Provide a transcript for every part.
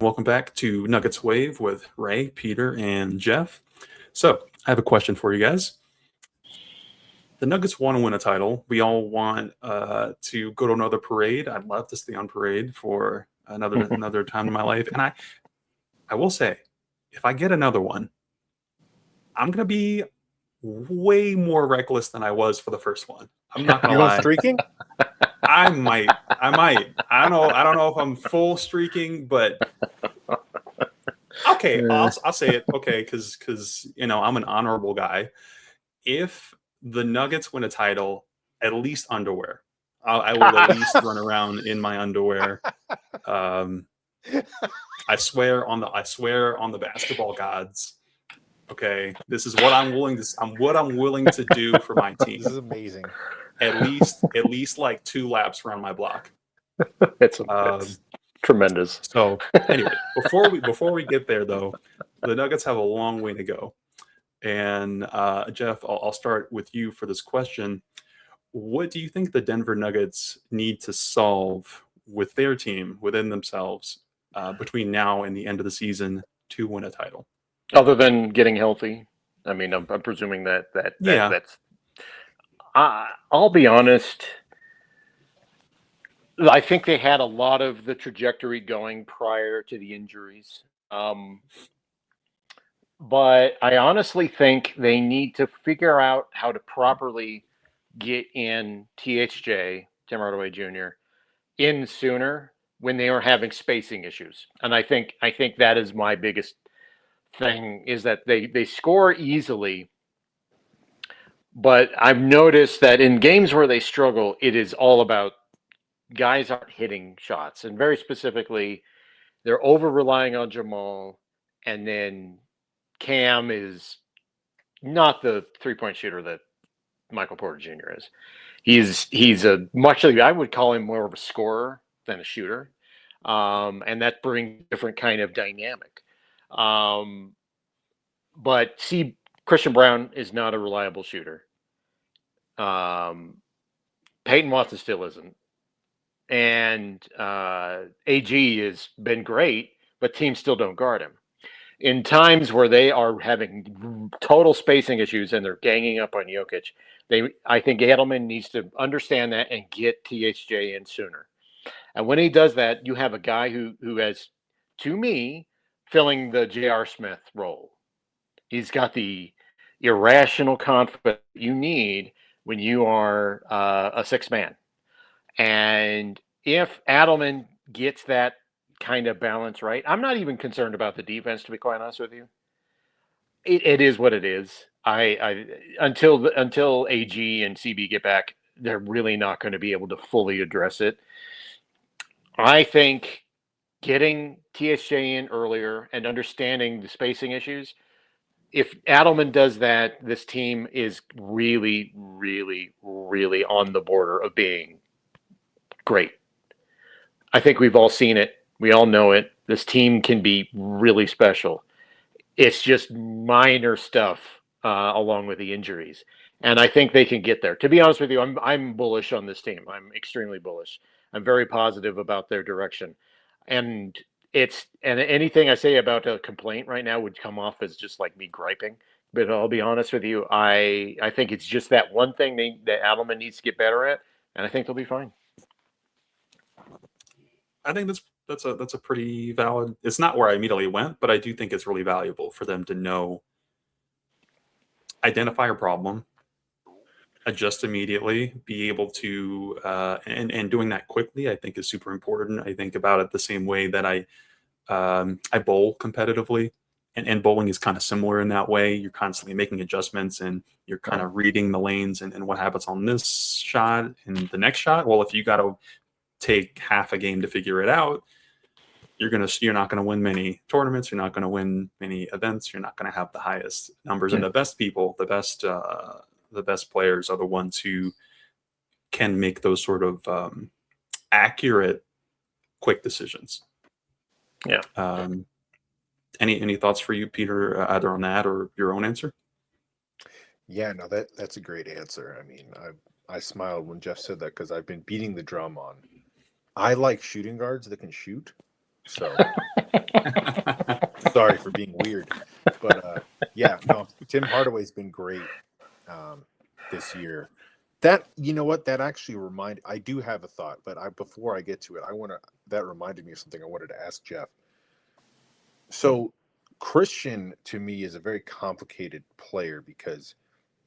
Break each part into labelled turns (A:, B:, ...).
A: welcome back to Nuggets Wave with Ray, Peter, and Jeff. So, I have a question for you guys. The Nuggets want to win a title. We all want to go to another parade. I'd love to stay on parade for another time in my life. And I will say, if I get another one, I'm gonna be way more reckless than I was for the first one. I'm not gonna
B: You going
A: lie.
B: streaking?
A: I might. I don't know. I don't know if I'm full streaking, but okay, I'll say it. Okay, because I'm an honorable guy. If the Nuggets win a title, at least underwear. I will at least run around in my underwear. I swear on the basketball gods. Okay, this is what I'm willing to. What I'm willing to do for my team.
B: This is amazing.
A: At least like 2 laps around my block.
C: It's tremendous.
A: So anyway, before we get there though, the Nuggets have a long way to go. And Jeff, I'll start with you for this question. What do you think the Denver Nuggets need to solve with their team within themselves between now and the end of the season to win a title?
C: Other than getting healthy, I mean, I'm presuming that's. I'll be honest. I think they had a lot of the trajectory going prior to the injuries. But I honestly think they need to figure out how to properly get in THJ, Tim Hardaway Jr., in sooner when they are having spacing issues. And I think that is my biggest thing, is that they score easily. But I've noticed that in games where they struggle, it is all about guys aren't hitting shots. And very specifically, they're over-relying on Jamal, and then Cam is not the three-point shooter that Michael Porter Jr. is. He's a I would call him more of a scorer than a shooter, and that brings a different kind of dynamic. But see, Christian Brown is not a reliable shooter. Peyton Watson still isn't, and AG has been great, but teams still don't guard him. In times where they are having total spacing issues and they're ganging up on Jokic, I think Edelman needs to understand that and get THJ in sooner. And when he does that, you have a guy who has, to me, filling the J.R. Smith role. He's got the irrational confidence you need when you are a sixth man. And if Adelman gets that kind of balance right, I'm not even concerned about the defense, to be quite honest with you. It is what it is. Until AG and CB get back, they're really not going to be able to fully address it. I think getting THJ in earlier and understanding the spacing issues, if Adelman does that, this team is really, really, really on the border of being great. I think we've all seen it. We all know it. This team can be really special. It's just minor stuff along with the injuries. And I think they can get there. To be honest with you, I'm bullish on this team. I'm extremely bullish. I'm very positive about their direction. And anything I say about a complaint right now would come off as just like me griping. But I'll be honest with you, I think it's just that one thing that Adelman needs to get better at, and I think they'll be fine.
A: I think that's a pretty valid. It's not where I immediately went, but I do think it's really valuable for them to identify a problem, adjust immediately, be able to and doing that quickly, I think is super important. I think about it the same way that I bowl competitively, and bowling is kind of similar in that way. You're constantly making adjustments and you're kind of reading the lanes and what happens on this shot and the next shot. Well, if you got to take half a game to figure it out, you're not gonna win many tournaments. You're not gonna win many events. You're not gonna have the highest numbers. And the best people, the best players are the ones who can make those sort of accurate, quick decisions.
C: Yeah.
A: Any thoughts for you, Peter, either on that or your own answer?
B: Yeah, no, that's a great answer. I mean, I smiled when Jeff said that because I've been beating the drum on. I like shooting guards that can shoot. So sorry for being weird, but yeah, no, Tim Hardaway's been great this year. That, you know what, that actually I do have a thought, but before I get to it, that reminded me of something I wanted to ask Jeff. So Christian to me is a very complicated player because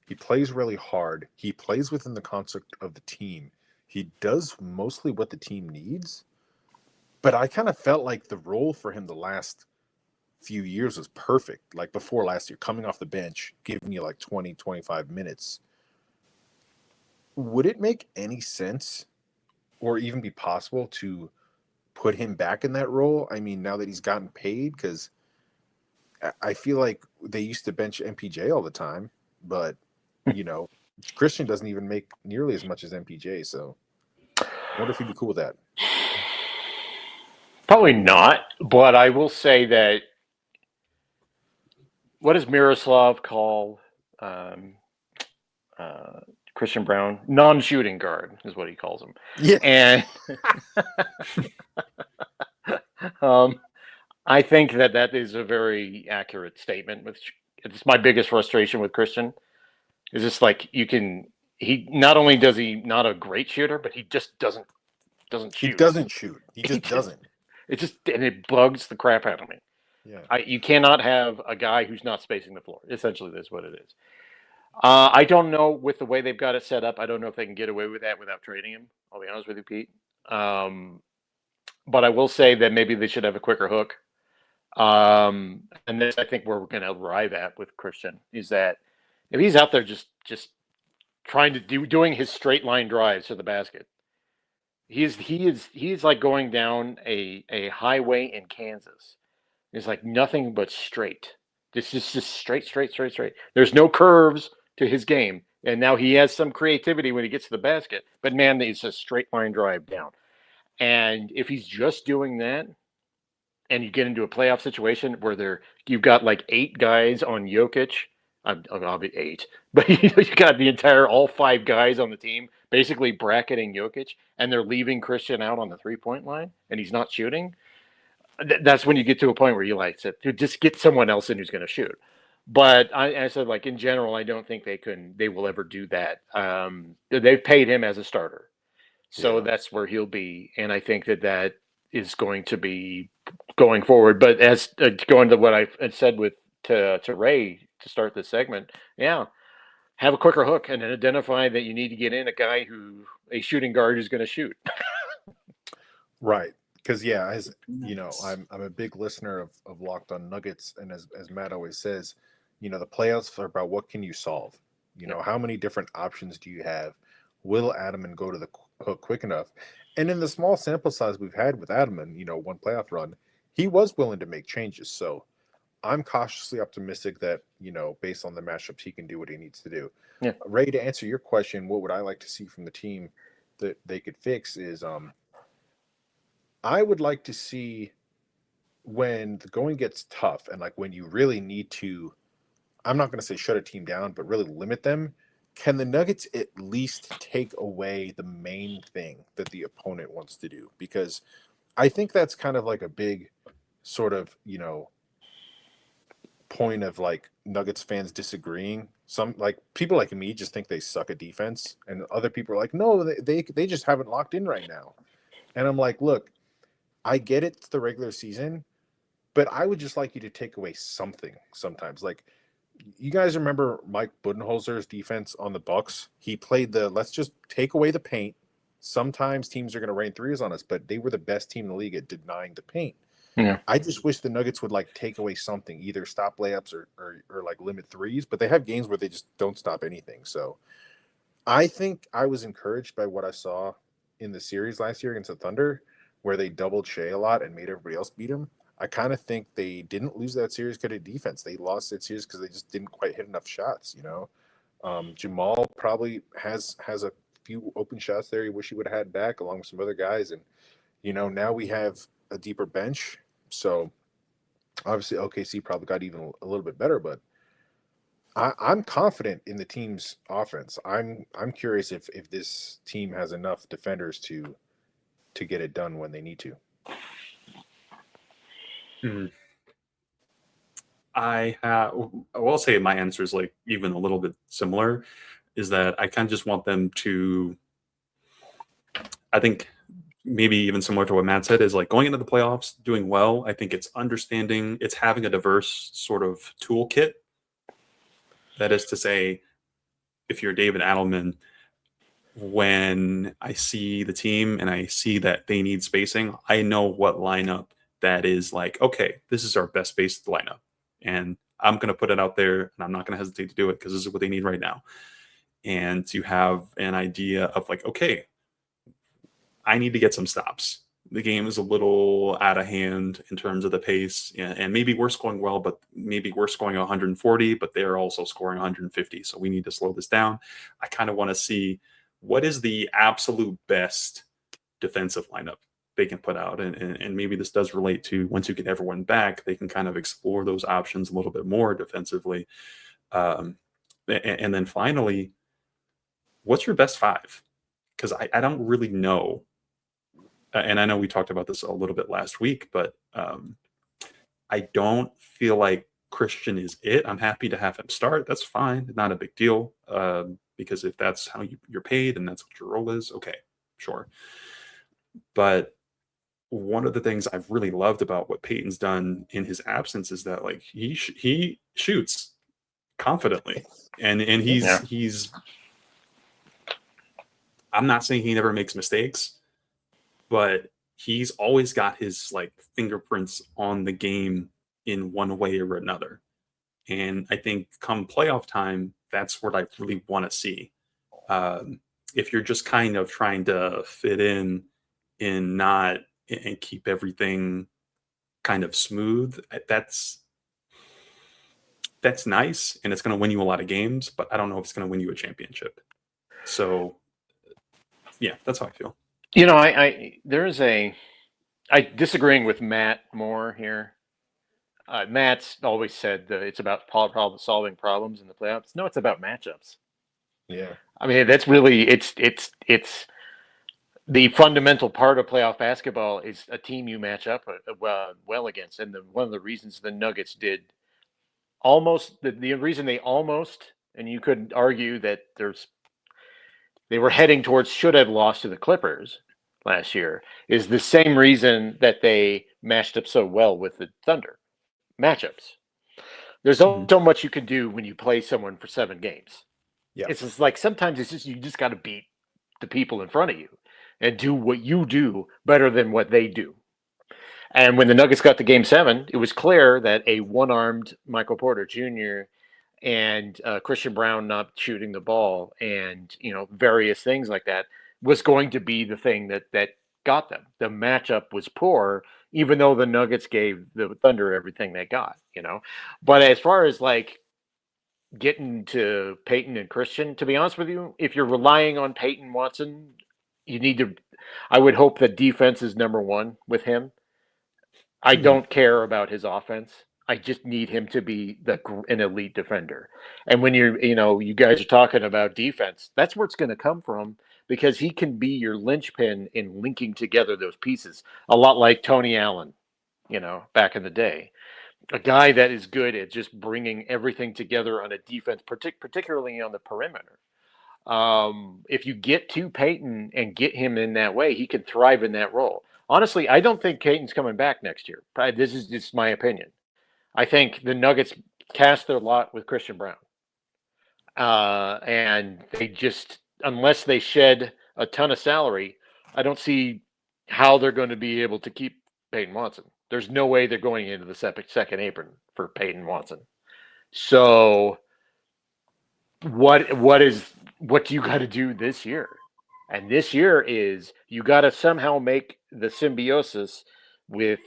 B: he plays really hard. He plays within the construct of the team. He does mostly what the team needs. But I kind of felt like the role for him the last few years was perfect. Like before last year, coming off the bench, giving you like 20, 25 minutes. Would it make any sense or even be possible to put him back in that role? I mean, now that he's gotten paid, because I feel like they used to bench MPJ all the time, but, you know, Christian doesn't even make nearly as much as MPJ. So I wonder if he'd be cool with that.
C: Probably not, but I will say that what does Miroslav call Christian Brown? Non-shooting guard is what he calls him.
B: Yeah.
C: And I think that is a very accurate statement. It's my biggest frustration with Christian. Is just like he not only does he not a great shooter, but he just doesn't shoot.
B: He doesn't shoot. He just doesn't.
C: It bugs the crap out of me.
B: Yeah.
C: You cannot have a guy who's not spacing the floor. Essentially, that's what it is. I don't know with the way they've got it set up. I don't know if they can get away with that without trading him. I'll be honest with you, Pete. But I will say that maybe they should have a quicker hook. And this, I think, where we're going to arrive at with Christian is that if he's out there just trying to doing his straight line drives to the basket, he is like going down a highway in Kansas. It's like nothing but straight. This is just straight. There's no curves to his game. And now he has some creativity when he gets to the basket. But man, it's a straight line drive down. And if he's just doing that, and you get into a playoff situation where you've got like 8 guys on Jokic, I'll be 8, but you got all 5 guys on the team basically bracketing Jokic, and they're leaving Christian out on the 3-point line, and he's not shooting. That's when you get to a point where you said, just get someone else in who's going to shoot. But I said, like, in general, I don't think they will ever do that. They've paid him as a starter. So that's where he'll be. And I think that is going to be going forward. But as going to what I said to Ray to start this segment, have a quicker hook and then identify that you need to get in a shooting guard who's going to shoot.
B: Right. Because as you know, I'm a big listener of Locked On Nuggets, and as Matt always says, the playoffs are about what can you solve. How many different options do you have? Will Adaman go to the hook quick enough? And in the small sample size we've had with Adaman, one playoff run, he was willing to make changes. So I'm cautiously optimistic that based on the matchups, he can do what he needs to do.
C: Yeah.
B: Ray, to answer your question, what would I like to see from the team that they could fix is I would like to see when the going gets tough and like when you really need to, I'm not going to say shut a team down, but really limit them. Can the Nuggets at least take away the main thing that the opponent wants to do? Because I think that's kind of like a big sort of, point of like Nuggets fans disagreeing. Some like people like me just think they suck at defense, and other people are like, no, they just haven't locked in right now. And I'm like, look, I get it's the regular season, but I would just like you to take away something sometimes. Like, you guys remember Mike Budenholzer's defense on the Bucks? He played let's just take away the paint. Sometimes teams are going to rain threes on us, but they were the best team in the league at denying the paint.
C: Yeah.
B: I just wish the Nuggets would like take away something, either stop layups or like limit threes, but they have games where they just don't stop anything. So I think I was encouraged by what I saw in the series last year against the Thunder, where they doubled Shea a lot and made everybody else beat him. I kind of think they didn't lose that series because of defense. They lost that series because they just didn't quite hit enough shots. Jamal probably has a few open shots there. He wish he would have had back along with some other guys. And, now we have a deeper bench. So obviously OKC probably got even a little bit better, but I'm confident in the team's offense. I'm curious if this team has enough defenders to get it done when they need to.
A: Mm. I will say my answer is like even a little bit similar, is that I kind of just want them to, I think maybe even similar to what Matt said, is like going into the playoffs, doing well. I think it's understanding, it's having a diverse sort of toolkit. That is to say, if you're David Adelman, when I see the team and I see that they need spacing, I know what lineup that is like, okay, this is our best spaced lineup. And I'm going to put it out there and I'm not going to hesitate to do it because this is what they need right now. And to have an idea of like, okay, I need to get some stops. The game is a little out of hand in terms of the pace, and maybe we're scoring well, but maybe we're scoring 140, but they're also scoring 150. So we need to slow this down. I kind of want to see what is the absolute best defensive lineup they can put out, and maybe this does relate to once you get everyone back, they can kind of explore those options a little bit more defensively. And then finally, what's your best five? Because I don't really know. And I know we talked about this a little bit last week, but I don't feel like Christian is it. I'm happy to have him start. That's fine. Not a big deal. Because if that's how you're paid and that's what your role is, okay, sure. But one of the things I've really loved about what Peyton's done in his absence is that like he shoots confidently, and he's. I'm not saying he never makes mistakes, but he's always got his like fingerprints on the game in one way or another. And I think come playoff time, that's what I really want to see. If you're just kind of trying to fit in not and keep everything kind of smooth, that's nice and it's going to win you a lot of games, but I don't know if it's going to win you a championship. So yeah, that's how I feel.
C: You know, I disagreeing with Matt more here. Matt's always said that it's about solving problems in the playoffs. No, it's about matchups.
B: Yeah.
C: I mean, that's really it's the fundamental part of playoff basketball is a team you match up well against, and one of the reasons the Nuggets did almost the reason they almost, and you could argue that they were heading towards should have lost to the Clippers last year, is the same reason that they matched up so well with the Thunder matchups. There's only so much you can do when you play someone for 7 games.
B: Yeah.
C: It's just like sometimes it's just you just got to beat the people in front of you and do what you do better than what they do. And when the Nuggets got to Game 7, it was clear that a one-armed Michael Porter Jr. and Christian Brown not shooting the ball and various things like that was going to be the thing that got them. The matchup was poor, even though the Nuggets gave the Thunder everything they got. But as far as like getting to Peyton and Christian, to be honest with you, if you're relying on Peyton Watson, you need to. I would hope that defense is number one with him. I don't care about his offense. I just need him to be an elite defender. And when you guys are talking about defense, that's where it's going to come from because he can be your linchpin in linking together those pieces. A lot like Tony Allen, back in the day. A guy that is good at just bringing everything together on a defense, particularly on the perimeter. If you get to Peyton and get him in that way, he can thrive in that role. Honestly, I don't think Peyton's coming back next year. This is just my opinion. I think the Nuggets cast their lot with Christian Brown. And they just, unless they shed a ton of salary, I don't see how they're going to be able to keep Peyton Watson. There's no way they're going into the second apron for Peyton Watson. So what do you got to do this year? And this year is you got to somehow make the symbiosis with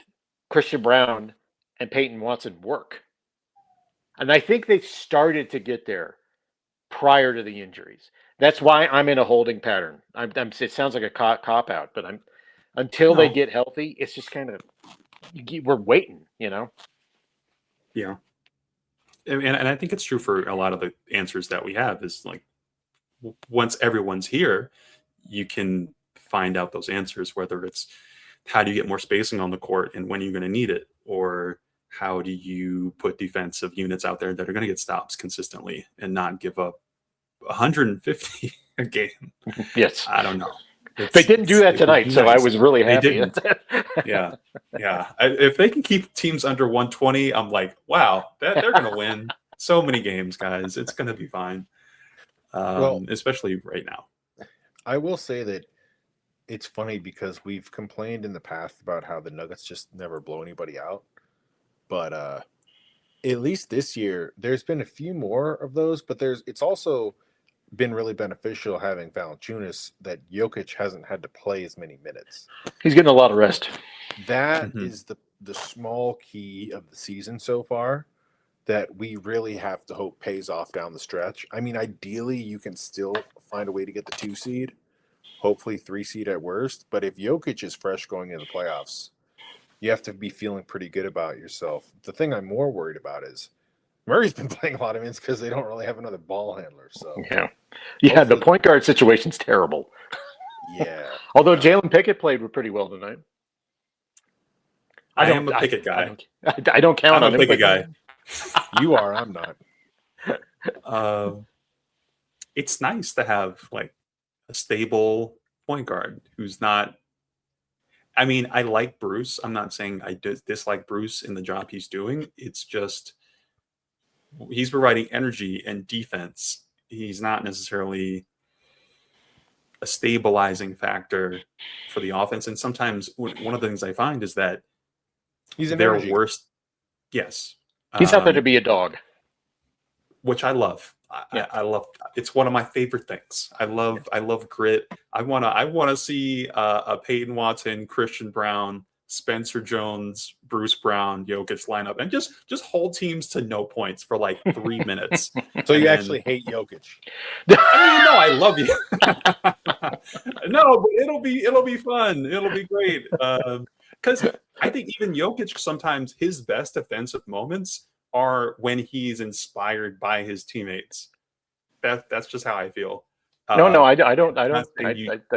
C: Christian Brown and Peyton Watson work. And I think they started to get there prior to the injuries. That's why I'm in a holding pattern. It sounds like a cop out, but until they get healthy, it's just kind of we're waiting,
A: Yeah. And I think it's true for a lot of the answers that we have is like once everyone's here, you can find out those answers, whether it's how do you get more spacing on the court and when are you going to need it? Or how do you put defensive units out there that are going to get stops consistently and not give up 150 a game?
C: Yes.
A: I don't know.
C: They didn't do that
A: It would be
C: tonight, so I
A: nice.
C: was really
A: They
C: happy.
A: didn't. Yeah. If they can keep teams under 120, I'm like, wow, they're going to win so many games, guys. It's going to be fine.
B: Well,
A: Especially right now.
B: I will say that it's funny because we've complained in the past about how the Nuggets just never blow anybody out. But at least this year, there's been a few more of those, but it's also been really beneficial having Valanciunas that Jokic hasn't had to play as many minutes.
C: He's getting a lot of rest.
B: That is the small key of the season so far that we really have to hope pays off down the stretch. I mean, ideally, you can still find a way to get the 2 seed, hopefully 3 seed at worst. But if Jokic is fresh going into the playoffs, you have to be feeling pretty good about yourself. The thing I'm more worried about is Murray's been playing a lot of minutes because they don't really have another ball handler. So
C: yeah, the point guard situation's terrible.
B: Yeah.
C: Although Jalen Pickett played pretty well tonight.
A: I am a Pickett guy.
C: I don't count on him.
A: I'm a Pickett guy.
B: You are. I'm not.
A: It's nice to have like a stable point guard who's not. I mean, I like Bruce. I'm not saying I dislike Bruce in the job he's doing. It's just he's providing energy and defense. He's not necessarily a stabilizing factor for the offense. And sometimes one of the things I find is that
B: he's an
A: their
B: energy.
A: worst. Yes,
C: he's out there to be a dog,
A: which I love. I love. It's one of my favorite things. I love grit. I wanna see a Peyton Watson, Christian Brown, Spencer Jones, Bruce Brown, Jokic lineup, and just hold teams to no points for like 3 minutes.
B: So you actually hate Jokic?
A: I mean, no, I love you. No, but it'll be fun. It'll be great. Because I think even Jokic sometimes his best defensive moments are when he's inspired by his teammates. That's just how I feel.
C: No, I don't. I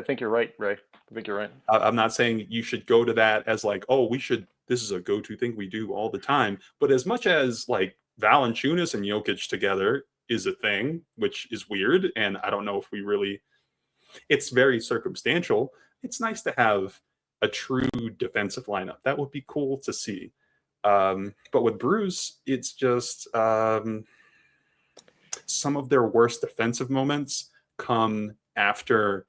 C: think you're right, Ray. I think you're right.
A: I'm not saying you should go to that as like, oh, this is a go-to thing we do all the time. But as much as like Valanciunas and Jokic together is a thing, which is weird, and I don't know if it's very circumstantial. It's nice to have a true defensive lineup. That would be cool to see. But with Bruce, it's just some of their worst defensive moments come after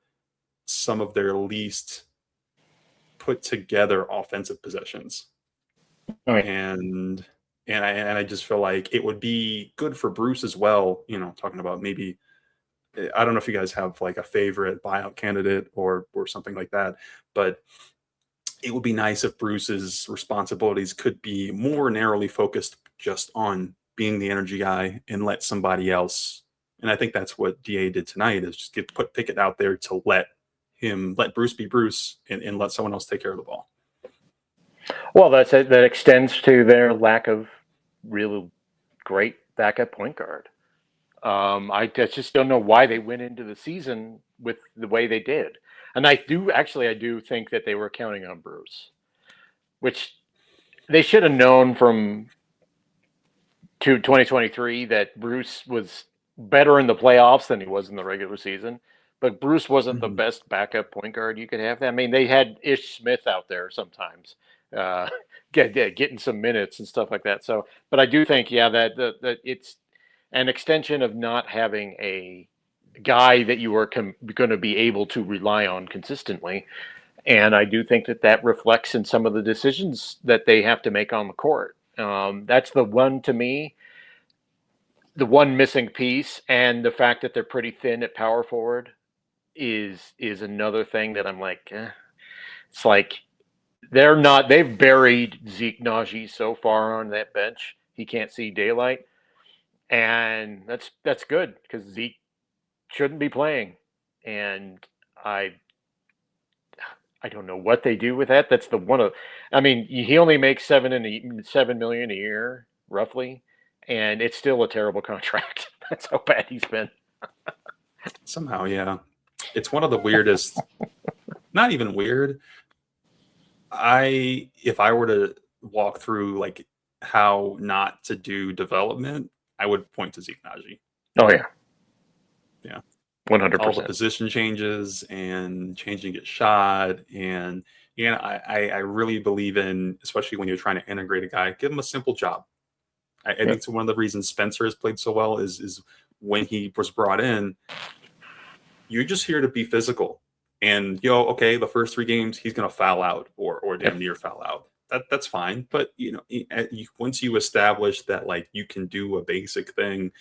A: some of their least put together offensive possessions.
C: Right.
A: And I just feel like it would be good for Bruce as well, talking about maybe, I don't know if you guys have like a favorite buyout candidate or something like that, but it would be nice if Bruce's responsibilities could be more narrowly focused just on being the energy guy and let somebody else. And I think that's what DA did tonight, is just put Pickett out there to let Bruce be Bruce and let someone else take care of the ball.
C: Well, that extends to their lack of really great backup point guard. I just don't know why they went into the season with the way they did. And I do think that they were counting on Bruce, which they should have known from 2023 that Bruce was better in the playoffs than he was in the regular season. But Bruce wasn't the best backup point guard you could have. I mean, they had Ish Smith out there sometimes, getting some minutes and stuff like that. So, but I do think, that it's an extension of not having a guy that you are going to be able to rely on consistently. And I do think that reflects in some of the decisions that they have to make on the court. That's the one, to me, the one missing piece, and the fact that they're pretty thin at power forward is another thing that I'm like, it's like they've buried Zeke Naji so far on that bench. He can't see daylight. And that's good, because Zeke shouldn't be playing. And I don't know what they do with that. That's he only makes $7 million a year, roughly, and it's still a terrible contract. That's how bad he's been.
A: Somehow, yeah. It's one of the weirdest, not even weird. if I were to walk through like how not to do development, I would point to Zeke Naji.
C: Oh yeah,
A: Yeah.
C: 100%.
A: All the position changes and changing his shot. And I really believe in, especially when you're trying to integrate a guy, give him a simple job. I think it's one of the reasons Spencer has played so well is when he was brought in, you're just here to be physical. And okay, the first 3 games he's going to foul out or damn near foul out. That's fine. But once you establish that like you can do a basic thing,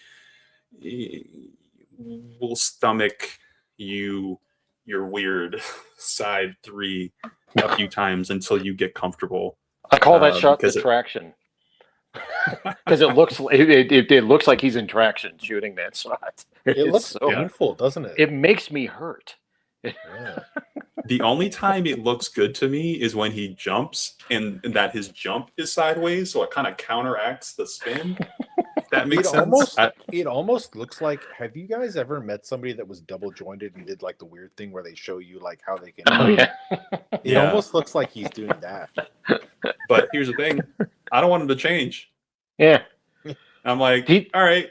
A: we'll stomach your weird side 3 a few times until you get comfortable.
C: I call that shot the
A: because
C: traction. Because it looks like he's in traction shooting that shot.
B: It looks
C: so
B: painful, doesn't it?
C: It makes me hurt.
B: Yeah.
A: The only time it looks good to me is when he jumps and that his jump is sideways, so it kind of counteracts the spin. If that makes sense.
B: It almost looks like. Have you guys ever met somebody that was double jointed and did like the weird thing where they show you like how they can?
C: Oh yeah.
B: It almost looks like he's doing that.
A: But here's the thing: I don't want him to change.
C: Yeah.
A: I'm like, all right,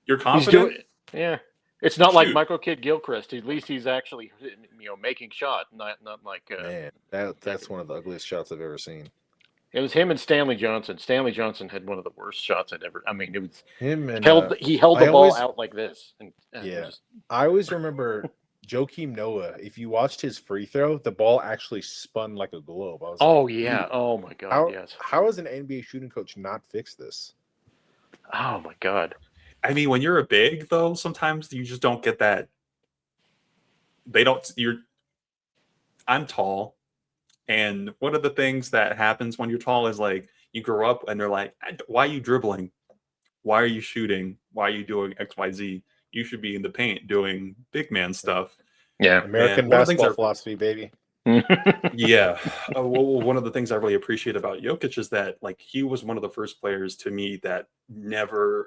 A: you're confident.
C: Yeah. It's not like Michael Kidd Gilchrist. At least he's actually, making shot, not like.
B: Man, that's one of the ugliest shots I've ever seen.
C: It was him and Stanley Johnson. Stanley Johnson had one of the worst shots I'd ever. I mean, it was
B: him and
C: he held the ball out like this. And
B: I always remember Joakim Noah. If you watched his free throw, the ball actually spun like a globe. I was
C: yeah! Oh my God! Yes.
B: How has an NBA shooting coach not fixed this?
C: Oh my God!
A: I mean, when you're a big, though, sometimes you just don't get that. I'm tall. And one of the things that happens when you're tall is like you grow up and they're like, why are you dribbling? Why are you shooting? Why are you doing X, Y, Z? You should be in the paint doing big man stuff.
C: Yeah.
B: American basketball philosophy, baby.
A: Yeah. One of the things I really appreciate about Jokic is that like he was one of the first players to me that never,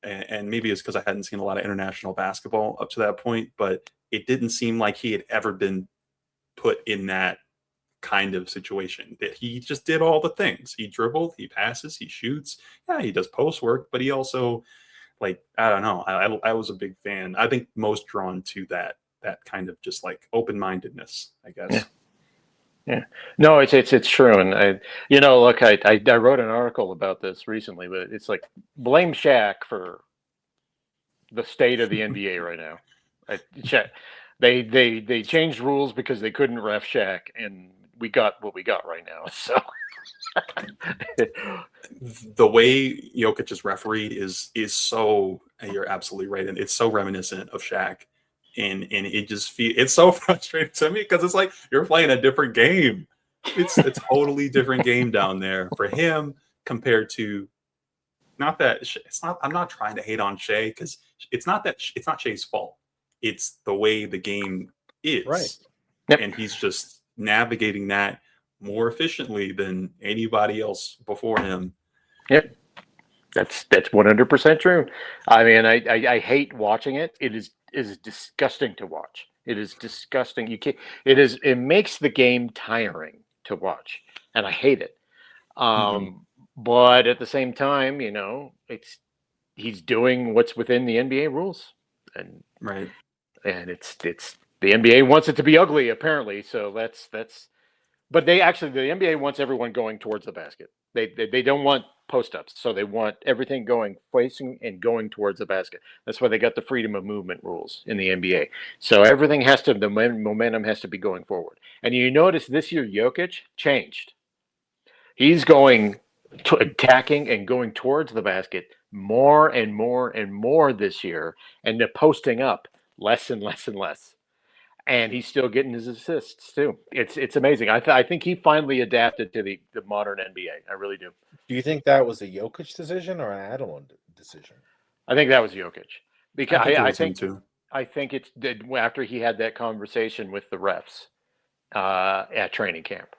A: and maybe it's because I hadn't seen a lot of international basketball up to that point, but it didn't seem like he had ever been put in that kind of situation, that he just did all the things. He dribbled, he passes, he shoots. Yeah, he does post work, but he also, like, I don't know. I was a big fan. I think most drawn to that kind of just like open-mindedness, I guess.
C: Yeah. No, it's true. And look, I wrote an article about this recently, but it's like blame Shaq for the state of the NBA right now. They changed rules because they couldn't ref Shaq, and we got what we got right now. So
A: the way Jokic is refereed is so, you're absolutely right, and it's so reminiscent of Shaq. And it just it's so frustrating to me because it's like you're playing a different game. It's a totally different game down there for him compared to, not that it's not. I'm not trying to hate on Shea because it's not Shea's fault. It's the way the game is,
B: right?
C: Yep.
A: And he's just navigating that more efficiently than anybody else before him.
C: Yep. That's 100% true. I mean, I hate watching it. It is disgusting to watch. It is disgusting. You can't. It makes the game tiring to watch, and I hate it. But at the same time, he's doing what's within the NBA rules, and
A: right.
C: And it's the NBA wants it to be ugly, apparently. So that's. But the NBA wants everyone going towards the basket. They don't want post-ups, so they want everything facing and going towards the basket. That's why they got the freedom of movement rules in the NBA. So everything the momentum has to be going forward. And you notice this year, Jokic changed. He's going attacking and going towards the basket more and more and more this year, and they're posting up less and less and less. And he's still getting his assists too. It's amazing. I think he finally adapted to the modern NBA. I really do.
B: Do you think that was a Jokic decision or an Adelon decision?
C: I think that was Jokic, because I think it's after he had that conversation with the refs at training camp.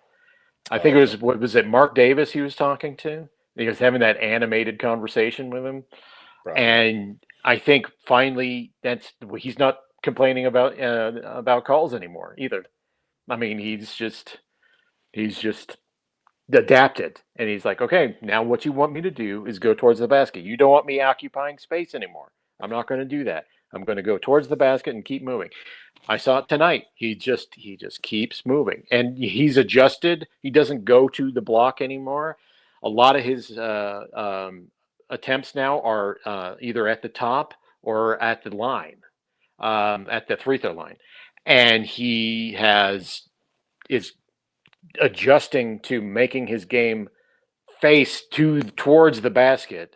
C: I think it was it Mark Davis he was talking to? He was having that animated conversation with him, and I think finally he's not complaining about calls anymore either. I mean, he's just He's just adapted, and he's like, okay, now what you want me to do is go towards the basket. You don't want me occupying space anymore. I'm not going to do that. I'm going to go towards the basket and keep moving. I saw it tonight. He just keeps moving, and he's adjusted. He doesn't go to the block anymore. A lot of his attempts now are either at the top or at the line, at the free throw line, and he is adjusting to making his game face towards the basket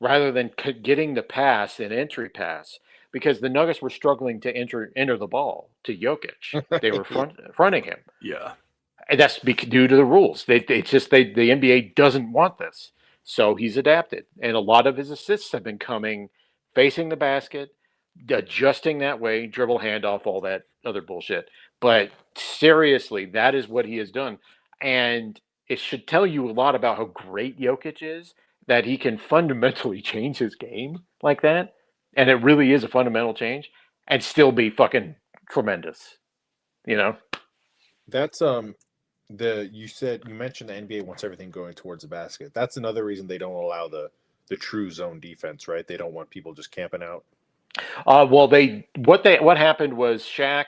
C: rather than getting the pass and entry pass, because the Nuggets were struggling to enter the ball to Jokic. They were fronting him.
A: Yeah.
C: And that's due to the rules. The NBA doesn't want this, so he's adapted, and a lot of his assists have been coming facing the basket, adjusting that way, dribble handoff, all that other bullshit. But seriously, that is what he has done, and it should tell you a lot about how great Jokic is, that he can fundamentally change his game like that, and it really is a fundamental change, and still be fucking tremendous. You know.
B: That's you mentioned the NBA wants everything going towards the basket. That's another reason they don't allow the true zone defense, right? They don't want people just camping out.
C: Well, what happened was Shaq.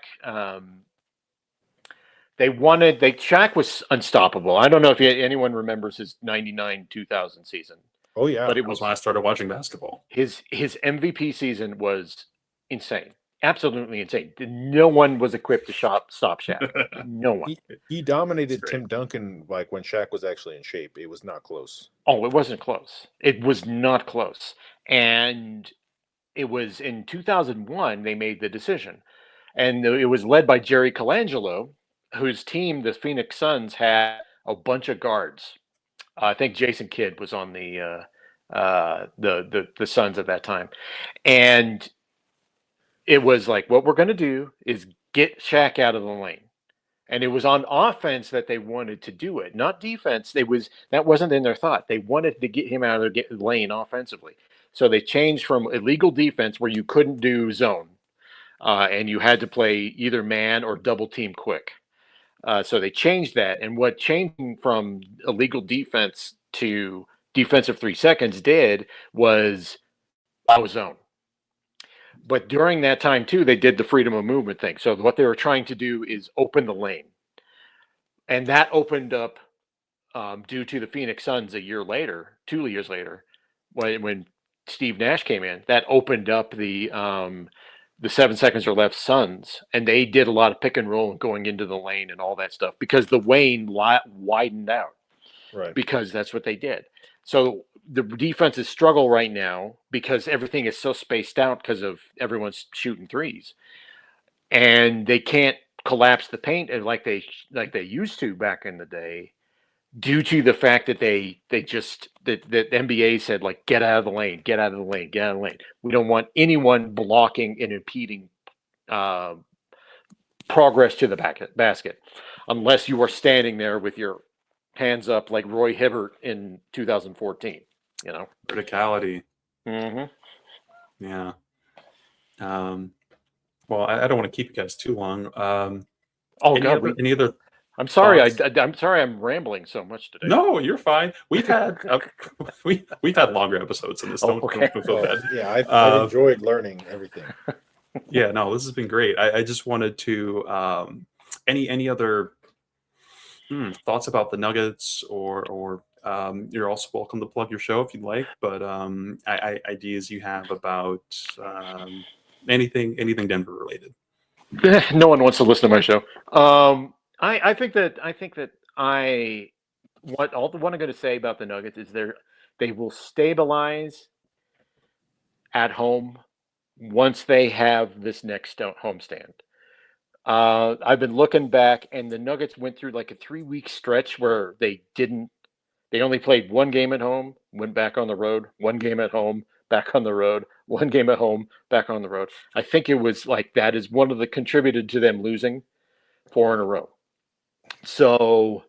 C: Shaq was unstoppable. I don't know if anyone remembers his 99-2000 season,
B: Oh yeah,
C: but it
A: That was
C: was
A: when I started watching basketball.
C: his MVP season was insane, absolutely insane. No one was equipped to stop Shaq. No one.
B: he dominated
A: That's great.
B: Tim Duncan like when Shaq was actually in shape. It was not close.
C: Oh, it wasn't close. It was not close, and it was in 2001 they made the decision, and it was led by Jerry Colangelo, whose team, the Phoenix Suns, had a bunch of guards. I think Jason Kidd was on the Suns at that time, and it was like, what we're going to do is get Shaq out of the lane. And it was on offense that they wanted to do it, not defense. That wasn't in their thought. They wanted to get him out of the lane offensively. So they changed from illegal defense, where you couldn't do zone, and you had to play either man or double team quick. So they changed that. And what changing from illegal defense to defensive 3 seconds did was allow zone. But during that time too, they did the freedom of movement thing. So what they were trying to do is open the lane, and that opened up, due to the Phoenix Suns a year later, 2 years later, when Steve Nash came in, that opened up the 7 seconds or left Suns, and they did a lot of pick and roll and going into the lane and all that stuff, because the lane widened out,
B: Right.
C: because that's what they did. So the defenses struggle right now because everything is so spaced out because of everyone's shooting threes, and they can't collapse the paint like they used to back in the day, due to the fact that that NBA said, like, get out of the lane, get out of the lane, get out of the lane. We don't want anyone blocking and impeding progress to the basket, unless you are standing there with your hands up like Roy Hibbert in 2014. You know,
A: Verticality.
C: mm-hmm.
A: Yeah. Well, I don't want to keep you guys too long.
C: Oh God,
A: any other?
C: I'm sorry.
A: thoughts?
C: I'm sorry. I'm rambling so much today.
A: No, you're fine. We've had we've had longer episodes than this.
C: Oh, okay.
A: Don't feel bad.
B: Yeah, I've enjoyed learning everything.
A: Yeah, no, this has been great. I just wanted to any other thoughts about the Nuggets, or you're also welcome to plug your show if you'd like. But ideas you have about anything Denver related.
C: No one wants to listen to my show. I think that all the one I'm going to say about the Nuggets is they will stabilize at home once they have this next homestand. I've been looking back, and the Nuggets went through like a 3-week stretch where they only played one game at home, went back on the road, one game at home, back on the road, one game at home, back on the road. I think it was like that is one of the contributed to them losing 4 in a row. So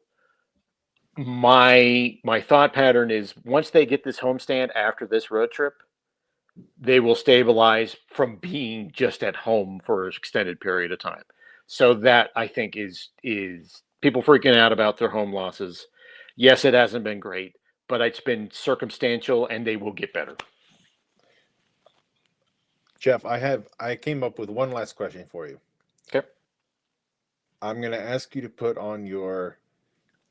C: my thought pattern is, once they get this homestand after this road trip, they will stabilize from being just at home for an extended period of time. So that, I think, is people freaking out about their home losses. Yes, it hasn't been great, but it's been circumstantial, and they will get better.
B: Jeff, I came up with one last question for you.
C: Okay.
B: I'm going to ask you to put on your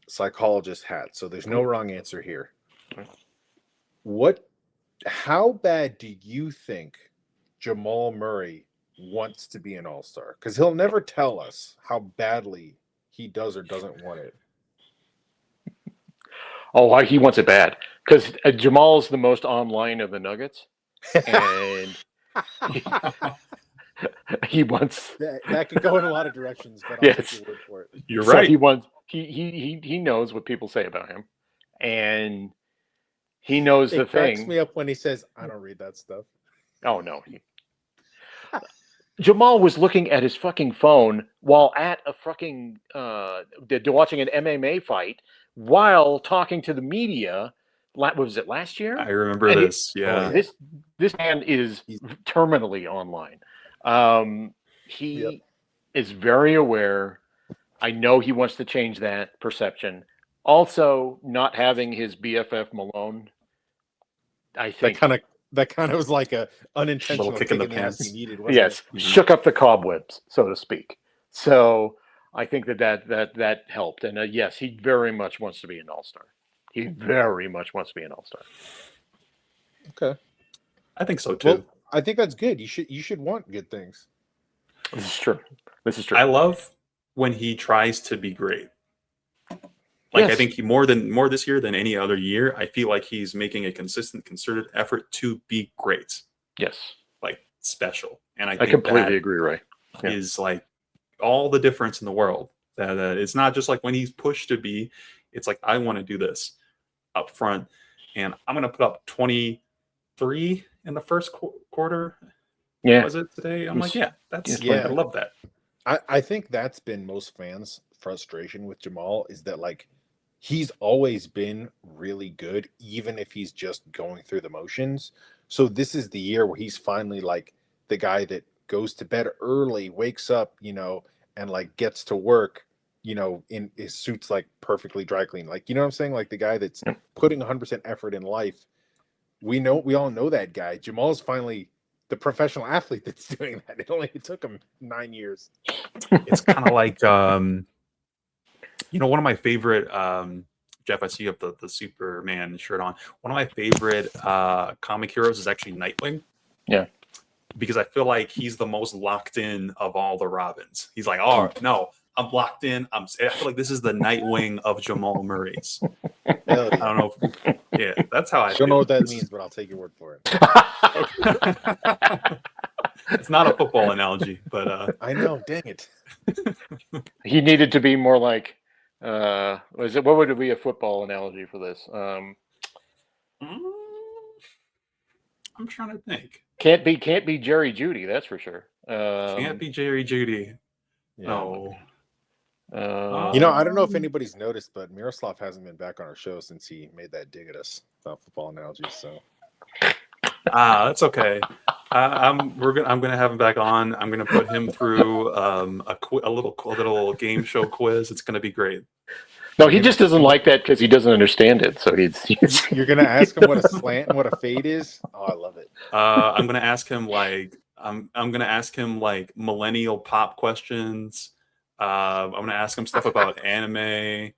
B: psychologist hat. So there's no wrong answer here.
C: Okay.
B: How bad do you think Jamal Murray wants to be an all-star? Because he'll never tell us how badly he does or doesn't want it.
C: Oh, he wants it bad because Jamal's the most online of the Nuggets, and he wants.
B: That could go in a lot of directions, but I'll
C: Yes.
B: take your word for it.
A: You're
C: So
A: right.
C: he wants. He knows what people say about him, and he knows the
B: It cracks
C: thing.
B: me up when he says, "I don't read that stuff."
C: Oh no. Jamal was looking at his fucking phone while at a fucking watching an MMA fight while talking to the media. What was it, last year?
A: I remember
C: And
A: this. Yeah.
C: This man is terminally online. He is very aware. I know he wants to change that perception. Also, not having his BFF Malone, I think
B: That kind of was like a unintentional
A: Little kick in the
B: ass
A: pants.
B: he needed, wasn't
C: yes,
B: it?
C: shook up the cobwebs, so to speak. So I think that helped. And yes, he very much wants to be an all-star. He very much wants to be an all-star.
B: Okay.
A: I think so too.
B: Well, I think that's good. You should want good things.
C: This is true. This is true.
A: I love when he tries to be great. Like,
C: Yes.
A: I think he more this year than any other year, I feel like he's making a consistent, concerted effort to be great,
C: Yes.
A: like special. And I
C: I
A: think
C: completely
A: that
C: agree, Ray. Yeah.
A: is like all the difference in the world. That it's not just like when he's pushed to be, it's like, I want to do this up front, and I'm going to put up 23 in the first quarter.
C: Yeah.
A: Was it today? I'm like, yeah, that's
B: Yeah.
A: I love that.
B: I think that's been most fans' frustration with Jamal is that like he's always been really good, even if he's just going through the motions. So this is the year where he's finally like the guy that goes to bed early, wakes up, and like gets to work, in his suit's like perfectly dry clean. Like, you know what I'm saying? Like the guy that's putting 100% effort in life. We all know that guy. Jamal's finally the professional athlete that's doing that. It took him 9 years.
A: It's kind of like one of my favorite Jeff, I see you have the Superman shirt on. One of my favorite comic heroes is actually Nightwing.
C: Yeah.
A: Because I feel like he's the most locked in of all the Robins. He's like, oh no, I'm locked in. I feel like this is the Nightwing of Jamal Murray's.
B: Hell yeah.
A: I don't know. Yeah, that's how I
B: don't know
A: feel.
B: what that means, but I'll take your word for it.
A: It's not a football analogy, but
B: I know. Dang it.
C: He needed to be more like. What would be a football analogy for this?
A: I'm trying to think.
C: Can't be Jerry Judy, that's for sure.
A: Can't be Jerry Judy.
B: Yeah.
A: No.
B: I don't know if anybody's noticed, but Miroslav hasn't been back on our show since he made that dig at us about football analogies. So
A: that's okay. I'm gonna have him back on. I'm gonna put him through a little game show quiz. It's gonna be great.
C: No, he just doesn't like that because he doesn't understand it. So he's
B: you're gonna ask him what a slant and what a fade is. Oh, I love it.
A: I'm gonna ask him I'm gonna ask him like millennial pop questions. I'm gonna ask him stuff about anime. We're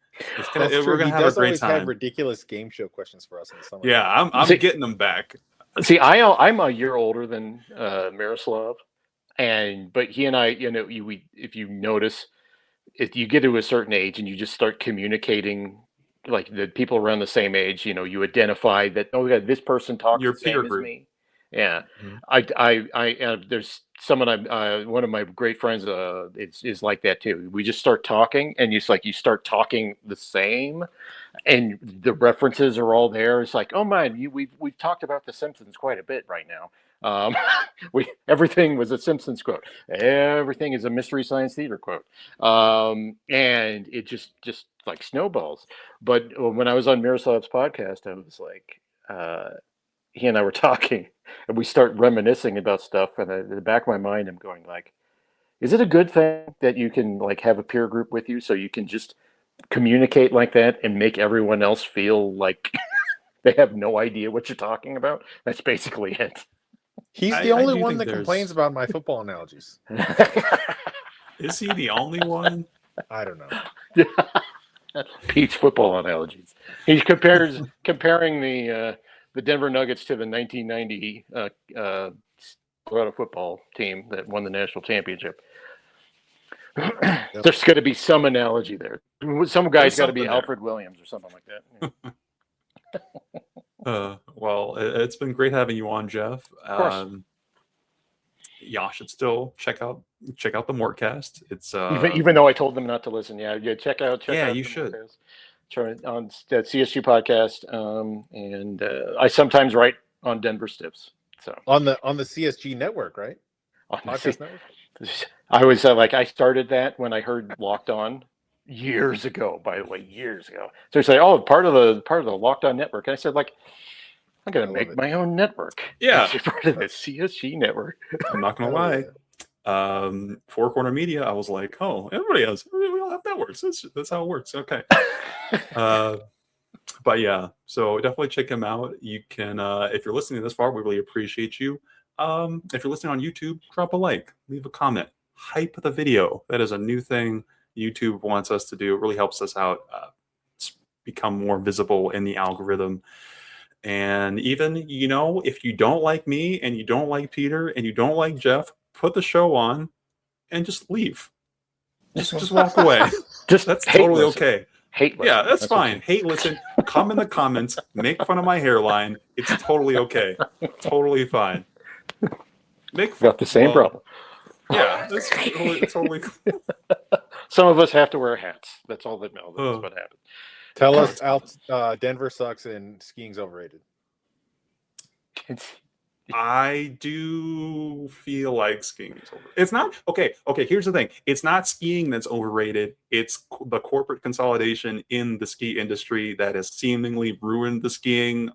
A: gonna have a great time.
B: Have ridiculous game show questions for us in the summer.
A: Yeah, I'm getting them back.
C: See, I'm a year older than Miroslav, but he and I, if you notice, if you get to a certain age and you just start communicating, like the people around the same age, you identify that, oh yeah, this person talks
A: Your
C: the same
A: peer
C: as
A: group.
C: me. Yeah,
A: Mm-hmm.
C: there's someone one of my great friends is like that too. We just start talking, and you start talking the same, and the references are all there. It's like, oh man, we've talked about The Simpsons quite a bit right now. Everything was a Simpsons quote. Everything is a Mystery Science Theater quote, and it just like snowballs. But when I was on Miroslav's podcast, I was like, he and I were talking, and we start reminiscing about stuff. And in the back of my mind, I'm going like, Is it a good thing that you can like have a peer group with you so you can just communicate like that and make everyone else feel like they have no idea what you're talking about? That's basically it.
B: He's the
A: I
B: only
A: do
B: one
A: think
B: that
A: there's.
B: complains about my football analogies.
A: Is he the only one?
B: I don't know.
C: Pete's football analogies. He comparing the Denver Nuggets to the 1990 Colorado football team that won the national championship. There's going to be some analogy there. Some guy's got to be
A: something there.
C: Alfred Williams or something like that.
A: Well, it's been great having you on, Jeff.
C: Of course.
A: Y'all should still check out the Mortcast. It's
C: Even though I told them not to listen, yeah, check out.
A: Yeah,
C: out
A: you
C: the
A: should.
C: Mortcast. Try it on the CSG podcast, and I sometimes write on Denver Stiffs. So
B: On the CSG network, right? Podcast network.
C: I was I started that when I heard Locked On years ago. By the way, years ago. So they say, "Oh, part of the Locked On network." And I said, I'm going to make my own network.
A: Yeah.
C: It's part of the CSG network.
A: I'm not gonna lie. Four Corner Media, I was like, oh, we all have networks. That's how it works. Okay. But yeah, so definitely check him out. You can, if you're listening this far, we really appreciate you. If you're listening on YouTube, drop a like, leave a comment, hype the video. That is a new thing YouTube wants us to do. It really helps us out, become more visible in the algorithm. And even, if you don't like me and you don't like Peter and you don't like Jeff, put the show on and just leave. Just walk away. That's totally okay.
C: Hate listen.
A: Yeah, that's fine. Hate listen. Come in the comments. Make fun of my hairline. It's totally okay. Totally fine. Make fun.
C: Got the same problem.
A: Yeah, it's totally.
C: Some of us have to wear hats. That's all that matters. That's what happens.
B: Tell us, Denver sucks and skiing's overrated.
A: I do feel like skiing is overrated. It's not okay. Here's the thing: it's not skiing that's overrated. It's the corporate consolidation in the ski industry that has seemingly ruined the skiing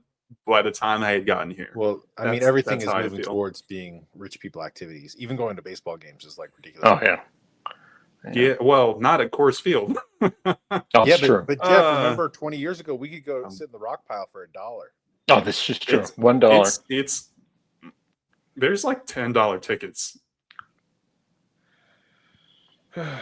A: by the time I had gotten here.
B: Well, I mean, everything is moving towards being rich people activities. Even going to baseball games is like ridiculous.
C: Oh yeah.
A: Yeah, well, not at Coors Field.
B: Yeah,
C: true.
B: But Jeff, remember 20 years ago, we could go sit in the rock pile for $1.
C: Oh, this is true. $1.
A: It's there's like $10 tickets. It's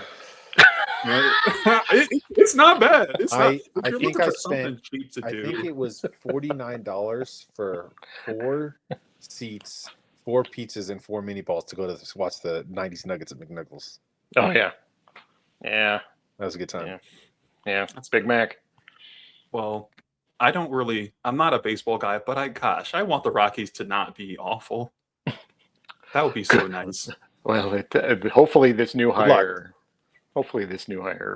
A: not bad. It's not,
B: I think I spent.
A: Cheap to
B: I
A: do.
B: think it was $49 for 4 seats, 4 pizzas, and 4 mini balls to go to watch the '90s Nuggets at McNuggles.
C: Oh yeah, yeah.
B: That was a good time.
C: Yeah. That's Big Mac.
A: Well, I'm not a baseball guy, but I want the Rockies to not be awful. That would be so nice.
C: Well, hopefully this new hire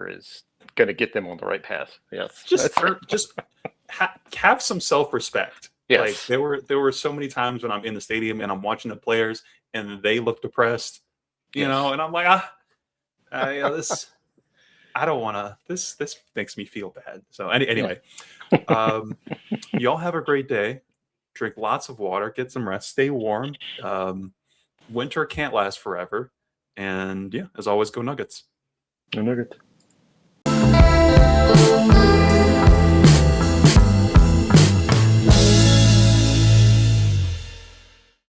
C: is going to get them on the right path. Yes.
A: Just have some self-respect.
C: Yes.
A: Like there were so many times when I'm in the stadium and I'm watching the players and they look depressed, and I'm like, this. I don't want to. This makes me feel bad. So anyway, y'all have a great day. Drink lots of water. Get some rest. Stay warm. Winter can't last forever. And yeah, as always, go Nuggets.
C: Go Nuggets.